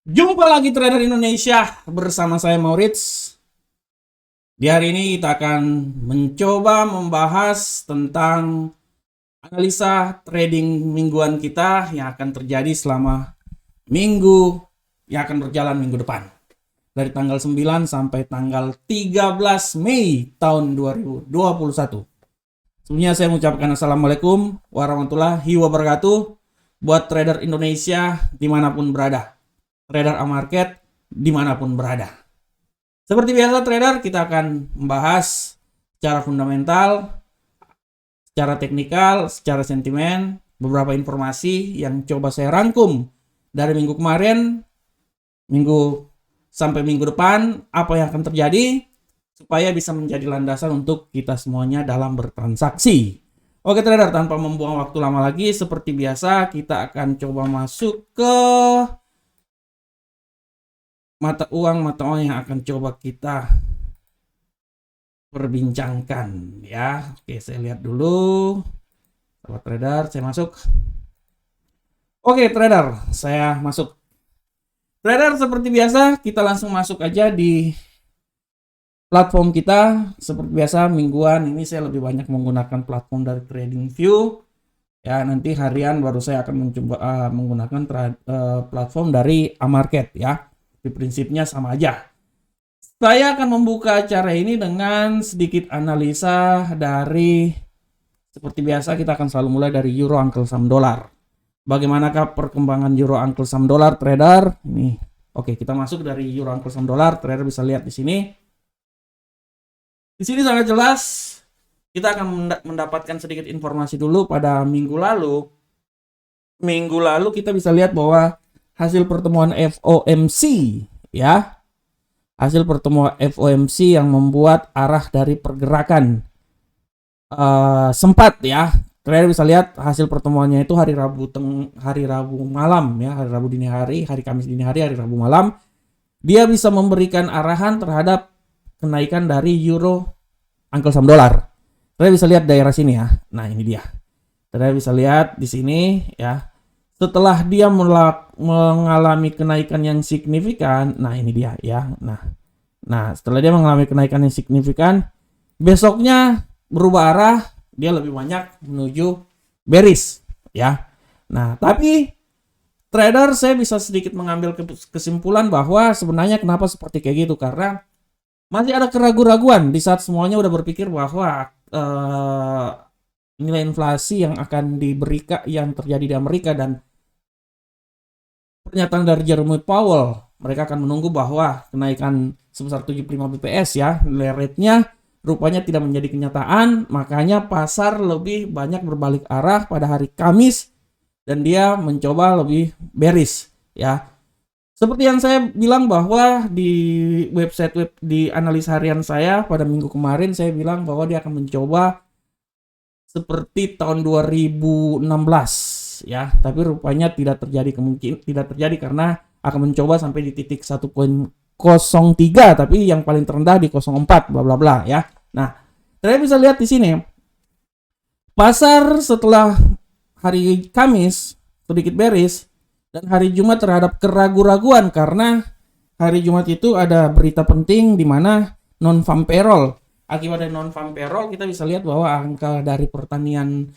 Jumpa lagi trader Indonesia bersama saya Maurits. Di hari ini kita akan mencoba membahas tentang analisa trading mingguan kita yang akan terjadi selama minggu yang akan berjalan minggu depan. Dari tanggal 9 sampai tanggal 13 Mei tahun 2021. Sebelumnya saya mengucapkan Assalamualaikum warahmatullahi wabarakatuh buat trader Indonesia dimanapun berada. Trader A-Market dimanapun berada. Seperti biasa trader, kita akan membahas secara fundamental, secara teknikal, secara sentimen, beberapa informasi yang coba saya rangkum dari minggu kemarin, minggu sampai minggu depan, apa yang akan terjadi, supaya bisa menjadi landasan untuk kita semuanya dalam bertransaksi. Oke trader, tanpa membuang waktu lama lagi, seperti biasa kita akan coba masuk ke mata uang yang akan coba kita perbincangkan ya. Oke, saya lihat dulu. Sahabat trader, saya masuk. Oke, trader, saya masuk. Trader, seperti biasa, kita langsung masuk aja di platform kita. Seperti biasa, mingguan ini saya lebih banyak menggunakan platform dari TradingView. Ya, nanti harian baru saya akan mencoba menggunakan platform dari A-Market ya. Prinsipnya sama aja. Saya akan membuka acara ini dengan sedikit analisa dari, seperti biasa kita akan selalu mulai dari euro uncle saham dolar. Bagaimanakah perkembangan euro uncle saham dolar trader? Ini. Oke, kita masuk dari euro uncle saham dolar. Trader bisa lihat di sini. Di sini sangat jelas kita akan mendapatkan sedikit informasi dulu pada minggu lalu. Minggu lalu kita bisa lihat bahwa hasil pertemuan FOMC ya, hasil pertemuan FOMC yang membuat arah dari pergerakan sempat ya. Trader bisa lihat hasil pertemuannya itu hari Rabu malam ya, hari Rabu dini hari, hari Kamis dini hari, hari Rabu malam. Dia bisa memberikan arahan terhadap kenaikan dari euro uncle saham dolar. Trader bisa lihat daerah sini ya. Nah, ini dia. Trader bisa lihat di sini ya. Setelah dia mengalami kenaikan yang signifikan, nah ini dia ya. Nah, setelah dia mengalami kenaikan yang signifikan, besoknya berubah arah, dia lebih banyak menuju bearish ya. Nah, tapi trader saya bisa sedikit mengambil kesimpulan bahwa sebenarnya kenapa seperti kayak gitu, karena masih ada keraguan-raguan di saat semuanya udah berpikir bahwa nilai inflasi yang akan diberikan yang terjadi di Amerika dan pernyataan dari Jerome Powell, mereka akan menunggu bahwa kenaikan sebesar 75 bps ya, nilai rate-nya rupanya tidak menjadi kenyataan, makanya pasar lebih banyak berbalik arah pada hari Kamis dan dia mencoba lebih bearish ya. Seperti yang saya bilang bahwa di website di analisa harian saya pada minggu kemarin, saya bilang bahwa dia akan mencoba seperti tahun 2016 ya, tapi rupanya tidak terjadi karena akan mencoba sampai di titik 1.03, tapi yang paling terendah di 0.4 bla bla bla ya. Nah, kalian bisa lihat di sini pasar setelah hari Kamis sedikit bearish dan hari Jumat terhadap keraguan-raguan karena hari Jumat itu ada berita penting di mana non-farm payroll. Akibat dari non-farm payroll kita bisa lihat bahwa angka dari pertanian,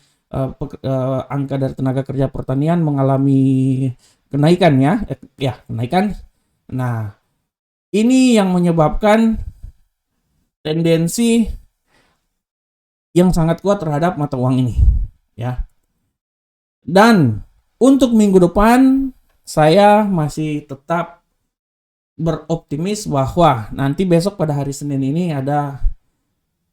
angka dari tenaga kerja pertanian mengalami kenaikan ya, kenaikan. Nah, ini yang menyebabkan tendensi yang sangat kuat terhadap mata uang ini ya. Dan untuk minggu depan saya masih tetap beroptimis bahwa nanti besok pada hari Senin ini ada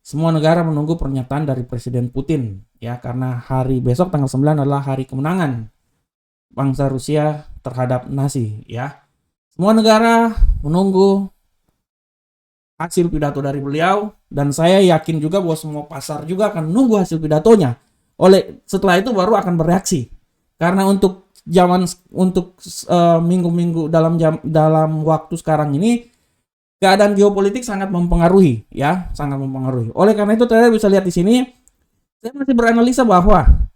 semua negara menunggu pernyataan dari Presiden Putin ya, karena hari besok tanggal 9 adalah hari kemenangan bangsa Rusia terhadap Nazi ya. Semua negara menunggu hasil pidato dari beliau dan saya yakin juga bahwa semua pasar juga akan menunggu hasil pidatonya. Setelah itu baru akan bereaksi. Karena untuk minggu-minggu dalam waktu sekarang ini keadaan geopolitik sangat mempengaruhi ya, sangat mempengaruhi. Oleh karena itu trader bisa lihat di sini, saya masih beranalisa bahwa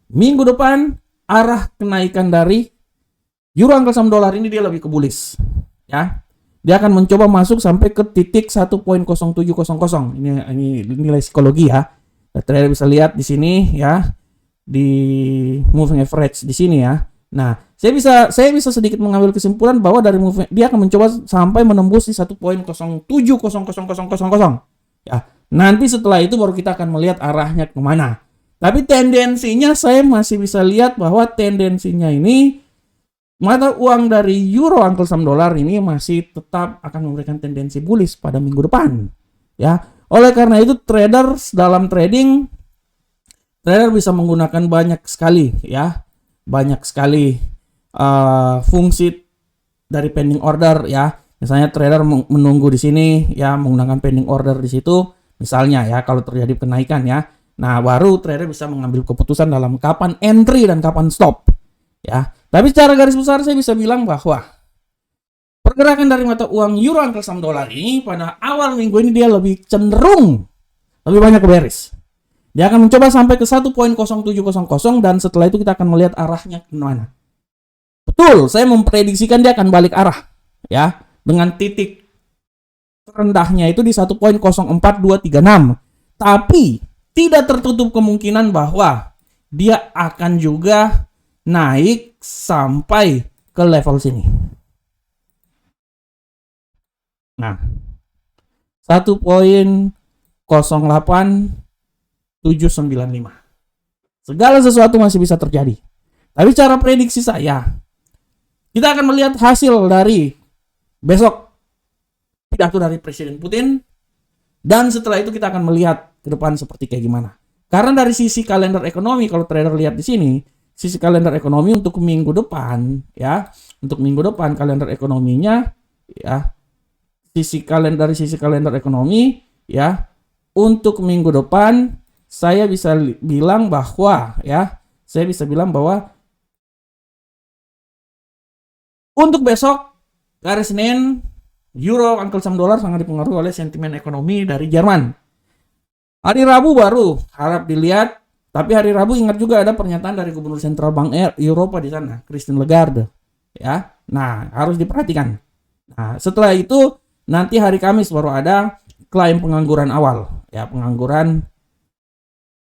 minggu depan arah kenaikan dari Euro angkel saham dolar ini dia lebih ke bullish, ya. Dia akan mencoba masuk sampai ke titik 1.0700. Ini nilai psikologi ya. Trader bisa lihat di sini ya, di moving average di sini ya. Nah, saya bisa sedikit mengambil kesimpulan bahwa dari moving dia akan mencoba sampai menembus di 1.070000. Ya, nanti setelah itu baru kita akan melihat arahnya kemana. Tapi tendensinya saya masih bisa lihat bahwa tendensinya ini mata uang dari euro angkel saham dolar ini masih tetap akan memberikan tendensi bullish pada minggu depan. Ya, oleh karena itu traders dalam trading, trader bisa menggunakan banyak sekali fungsi dari pending order ya. Misalnya trader menunggu di sini ya, menggunakan pending order di situ. Misalnya ya, kalau terjadi kenaikan ya. Nah, baru trader bisa mengambil keputusan dalam kapan entry dan kapan stop. Ya. Tapi secara garis besar saya bisa bilang bahwa pergerakan dari mata uang euro angkel saham dolar ini pada awal minggu ini dia lebih cenderung lebih banyak bearish. Dia akan mencoba sampai ke 1.0700 dan setelah itu kita akan melihat arahnya ke mana. Betul, saya memprediksikan dia akan balik arah ya, dengan titik terendahnya itu di 1.04236. Tapi tidak tertutup kemungkinan bahwa dia akan juga naik sampai ke level sini. Nah, 1.08795. Segala sesuatu masih bisa terjadi. Tapi cara prediksi saya, kita akan melihat hasil dari besok pidato dari Presiden Putin, dan setelah itu kita akan melihat ke depan seperti kayak gimana. Karena dari sisi kalender ekonomi, kalau trader lihat di sini, sisi kalender ekonomi untuk minggu depan ya, untuk minggu depan kalender ekonominya ya, sisi kalender ekonomi ya, untuk minggu depan saya bisa bilang bahwa untuk besok hari Senin euro angkel saham dolar sangat dipengaruhi oleh sentimen ekonomi dari Jerman. Hari Rabu baru harap dilihat. Tapi hari Rabu ingat juga ada pernyataan dari Gubernur Sentral Bank Eropa di sana, Christine Lagarde. Ya, nah harus diperhatikan. Nah setelah itu nanti hari Kamis baru ada klaim pengangguran awal. Ya, pengangguran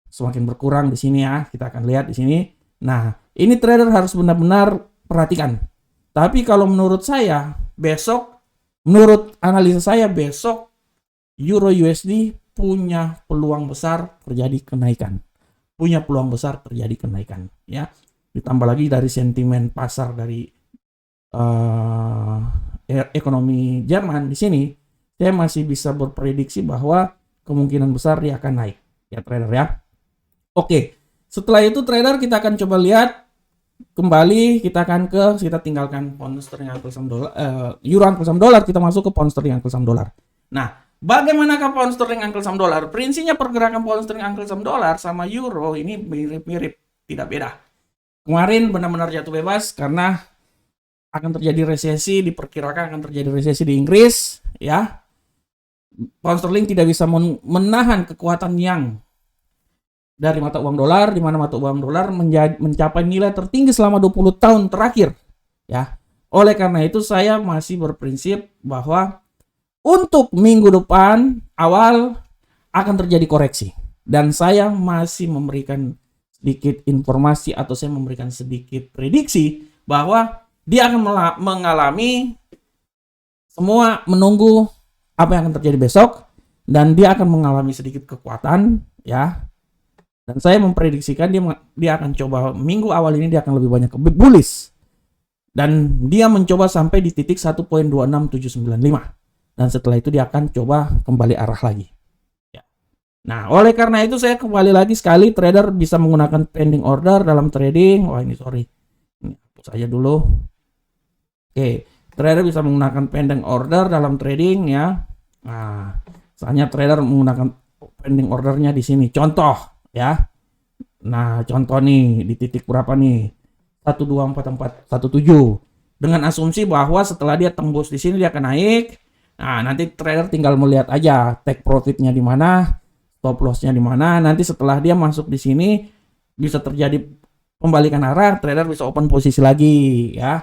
semakin berkurang di sini ya. Kita akan lihat di sini. Nah ini trader harus benar-benar perhatikan. Tapi kalau menurut saya besok, menurut analisa saya besok Euro USD punya peluang besar terjadi kenaikan. Ya, ditambah lagi dari sentimen pasar dari ekonomi Jerman di sini, saya masih bisa berprediksi bahwa kemungkinan besar dia akan naik ya trader ya. Oke, setelah itu trader kita akan coba lihat kembali, kita tinggalkan pound sterling angkel saham dolar, euro angkel saham dolar, kita masuk ke pound sterling angkel saham dolar. Nah, bagaimanakah pound sterling angkel saham dolar? Prinsipnya pergerakan pound sterling angkel saham dolar sama euro ini mirip-mirip, tidak beda. Kemarin benar-benar jatuh bebas karena akan terjadi resesi, diperkirakan akan terjadi resesi di Inggris, ya. Pound sterling tidak bisa menahan kekuatan yang dari mata uang dolar, di mana mata uang dolar mencapai nilai tertinggi selama 20 tahun terakhir, ya. Oleh karena itu saya masih berprinsip bahwa untuk minggu depan awal akan terjadi koreksi, dan saya masih memberikan sedikit informasi atau saya memberikan sedikit prediksi bahwa dia akan mengalami, semua menunggu apa yang akan terjadi besok, dan dia akan mengalami sedikit kekuatan ya. Dan saya memprediksikan dia akan coba minggu awal ini dia akan lebih banyak bullish, dan dia mencoba sampai di titik 1.26795. Dan setelah itu dia akan coba kembali arah lagi. Ya. Nah, oleh karena itu saya kembali lagi sekali, trader bisa menggunakan pending order dalam trading. Wah ini sorry, ini hapus aja dulu. Oke, trader bisa menggunakan pending order dalam trading ya. Nah, misalnya trader menggunakan pending ordernya di sini. Contoh ya. Nah, contoh nih di titik berapa nih? 12417. Dengan asumsi bahwa setelah dia tembus di sini dia akan naik. Nah, nanti trader tinggal melihat aja take profitnya di mana, stop lossnya di mana. Nanti setelah dia masuk di sini bisa terjadi pembalikan arah, trader bisa open posisi lagi ya.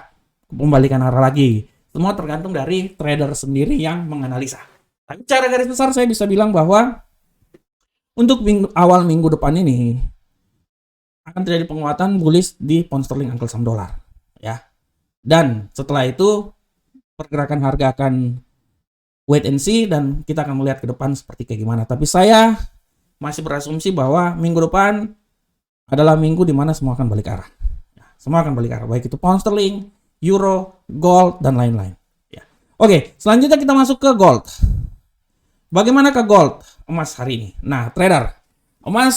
pembalikan arah lagi. Semua tergantung dari trader sendiri yang menganalisa. Tapi secara garis besar saya bisa bilang bahwa untuk awal minggu depan ini akan terjadi penguatan bullish di pound sterling angkel saham dolar, ya. Dan setelah itu pergerakan harga akan wait and see dan kita akan melihat ke depan seperti kayak gimana. Tapi saya masih berasumsi bahwa minggu depan adalah minggu di mana semua akan balik arah. Semua akan balik arah, baik itu pound sterling, euro, gold, dan lain-lain. Ya. Oke, selanjutnya kita masuk ke gold. Bagaimana ke gold emas hari ini? Nah, trader, emas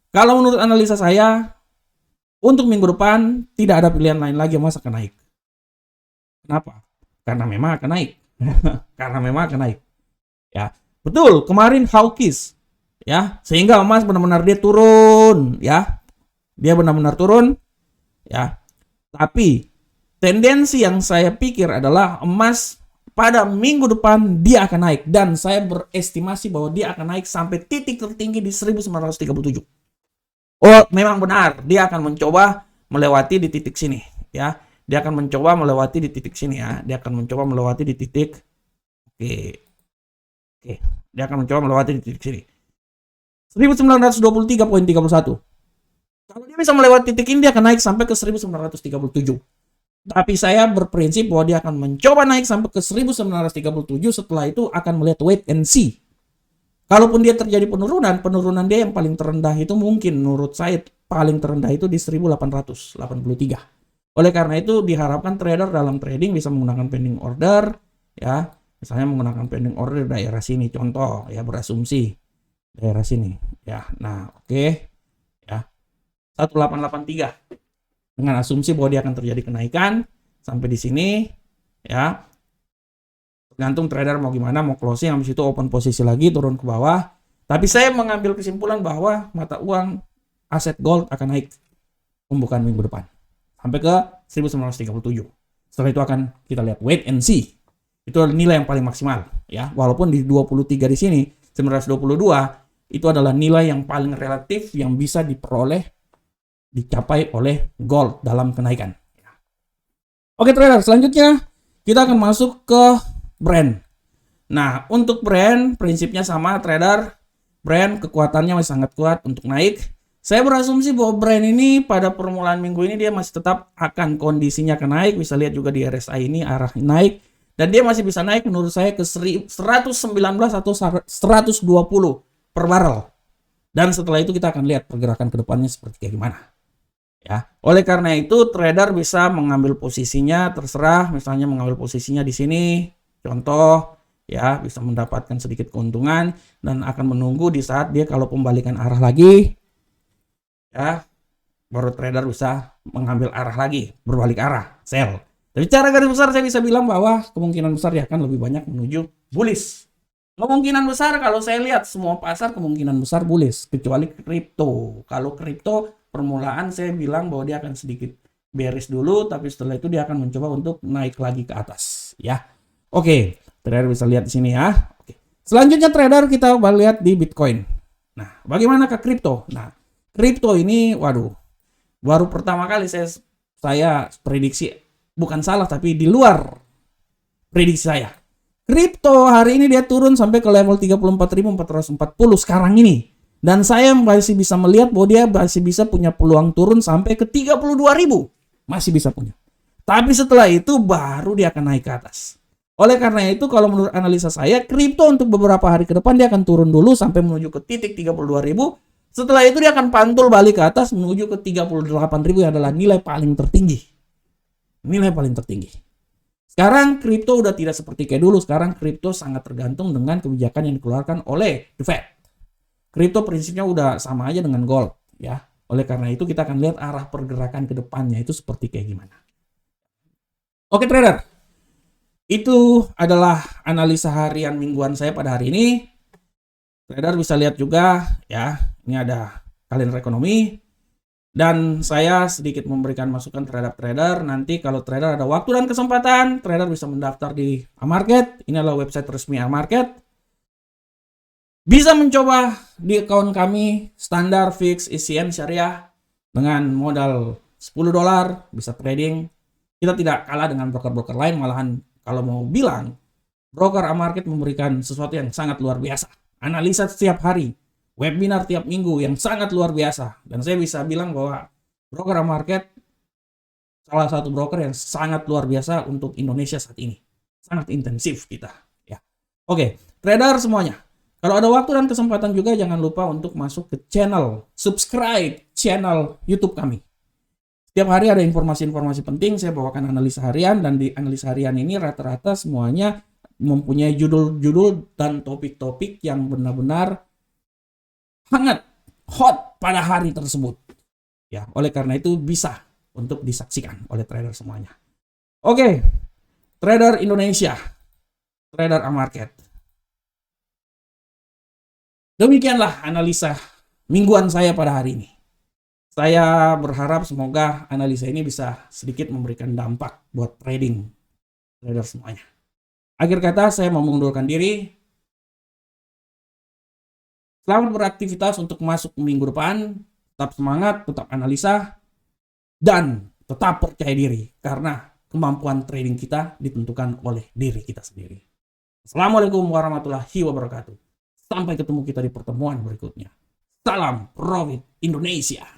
kalau menurut analisa saya untuk minggu depan tidak ada pilihan lain lagi, emas akan naik. Kenapa? Karena memang akan naik. Karena memang akan naik. Ya, betul. Kemarin hawkish, ya, sehingga emas benar-benar dia turun, ya. Dia benar-benar turun, ya. Tapi tendensi yang saya pikir adalah emas pada minggu depan dia akan naik, dan saya berestimasi bahwa dia akan naik sampai titik tertinggi di 1937. Oh, memang benar, dia akan mencoba melewati di titik sini, ya. Dia akan mencoba melewati di titik sini, ya. Dia akan mencoba melewati di titik Oke. Dia akan mencoba melewati di titik sini. 1923.31. Kalau dia bisa melewati titik ini, dia akan naik sampai ke 1937. Tapi saya berprinsip bahwa dia akan mencoba naik sampai ke 1937, setelah itu akan melihat wait and see. Kalaupun dia terjadi penurunan dia yang paling terendah itu mungkin menurut saya paling terendah itu di 1883. Oleh karena itu diharapkan trader dalam trading bisa menggunakan pending order, ya. Misalnya menggunakan pending order daerah sini, contoh ya, berasumsi daerah sini, ya. Nah, oke. Ya. 1883. Dengan asumsi bahwa dia akan terjadi kenaikan sampai di sini, ya. Tergantung trader mau gimana, mau closing, habis itu open posisi lagi, turun ke bawah. Tapi saya mengambil kesimpulan bahwa mata uang aset gold akan naik pembukaan minggu depan sampai ke 1937. Setelah itu akan kita lihat wait and see. Itu nilai yang paling maksimal, ya. Walaupun di 23 di sini 1922 itu adalah nilai yang paling relatif yang bisa dicapai oleh gold dalam kenaikan. Oke trader, selanjutnya kita akan masuk ke Brent. Nah, untuk Brent prinsipnya sama trader. Brent kekuatannya masih sangat kuat untuk naik. Saya berasumsi bahwa Brent ini pada permulaan minggu ini dia masih tetap akan kondisinya akan naik. Bisa lihat juga di RSI ini arah naik. Dan dia masih bisa naik menurut saya ke 119 atau 120 per barrel. Dan setelah itu kita akan lihat pergerakan ke depannya seperti kayak gimana. Ya, oleh karena itu trader bisa mengambil posisinya terserah, misalnya mengambil posisinya di sini, contoh, ya, bisa mendapatkan sedikit keuntungan dan akan menunggu di saat dia kalau pembalikan arah lagi, ya, baru trader bisa mengambil arah lagi, berbalik arah, sell. Tapi secara garis besar saya bisa bilang bahwa kemungkinan besar dia akan lebih banyak menuju bullish. Kemungkinan besar kalau saya lihat semua pasar kemungkinan besar bullish, kecuali kripto. Kalau kripto permulaan saya bilang bahwa dia akan sedikit bearish dulu, tapi setelah itu dia akan mencoba untuk naik lagi ke atas, ya. Oke, trader bisa lihat di sini, ya. Oke. Selanjutnya trader kita lihat di Bitcoin. Nah, bagaimana ke kripto? Nah, kripto ini waduh, baru pertama kali saya prediksi, bukan salah tapi di luar prediksi saya. Kripto hari ini dia turun sampai ke level 34.440 sekarang ini. Dan saya masih bisa melihat bahwa dia masih bisa punya peluang turun sampai ke 32.000. Masih bisa punya. Tapi setelah itu baru dia akan naik ke atas. Oleh karena itu kalau menurut analisa saya, kripto untuk beberapa hari ke depan dia akan turun dulu sampai menuju ke titik 32.000. Setelah itu dia akan pantul balik ke atas menuju ke 38.000 yang adalah nilai paling tertinggi. Nilai paling tertinggi. Sekarang kripto udah tidak seperti kayak dulu. Sekarang kripto sangat tergantung dengan kebijakan yang dikeluarkan oleh The Fed. Kripto prinsipnya udah sama aja dengan gold, ya. Oleh karena itu kita akan lihat arah pergerakan ke depannya itu seperti kayak gimana. Oke trader, itu adalah analisa harian mingguan saya pada hari ini. Trader bisa lihat juga, ya, ini ada kalender ekonomi. Dan saya sedikit memberikan masukan terhadap trader. Nanti kalau trader ada waktu dan kesempatan, trader bisa mendaftar di Amarket. Ini adalah website resmi Amarket. Bisa mencoba di akun kami standar fix ECN syariah dengan modal $10 bisa trading. Kita tidak kalah dengan broker-broker lain, malahan kalau mau bilang, broker A-Market memberikan sesuatu yang sangat luar biasa. Analisa setiap hari, webinar tiap minggu yang sangat luar biasa. Dan saya bisa bilang bahwa broker A-Market salah satu broker yang sangat luar biasa untuk Indonesia saat ini. Sangat intensif kita. Ya. Oke, trader semuanya. Kalau ada waktu dan kesempatan juga jangan lupa untuk masuk ke channel, subscribe channel YouTube kami. Setiap hari ada informasi-informasi penting, saya bawakan analisa harian, dan di analisa harian ini rata-rata semuanya mempunyai judul-judul dan topik-topik yang benar-benar hangat, hot pada hari tersebut. Ya, oleh karena itu bisa untuk disaksikan oleh trader semuanya. Oke, trader Indonesia, trader A-Market. Demikianlah analisa mingguan saya pada hari ini. Saya berharap semoga analisa ini bisa sedikit memberikan dampak buat trading trader semuanya. Akhir kata saya mau mengundurkan diri. Selamat beraktivitas untuk masuk minggu depan. Tetap semangat, tetap analisa, dan tetap percaya diri. Karena kemampuan trading kita ditentukan oleh diri kita sendiri. Assalamualaikum warahmatullahi wabarakatuh. Sampai ketemu kita di pertemuan berikutnya. Salam Profit Indonesia.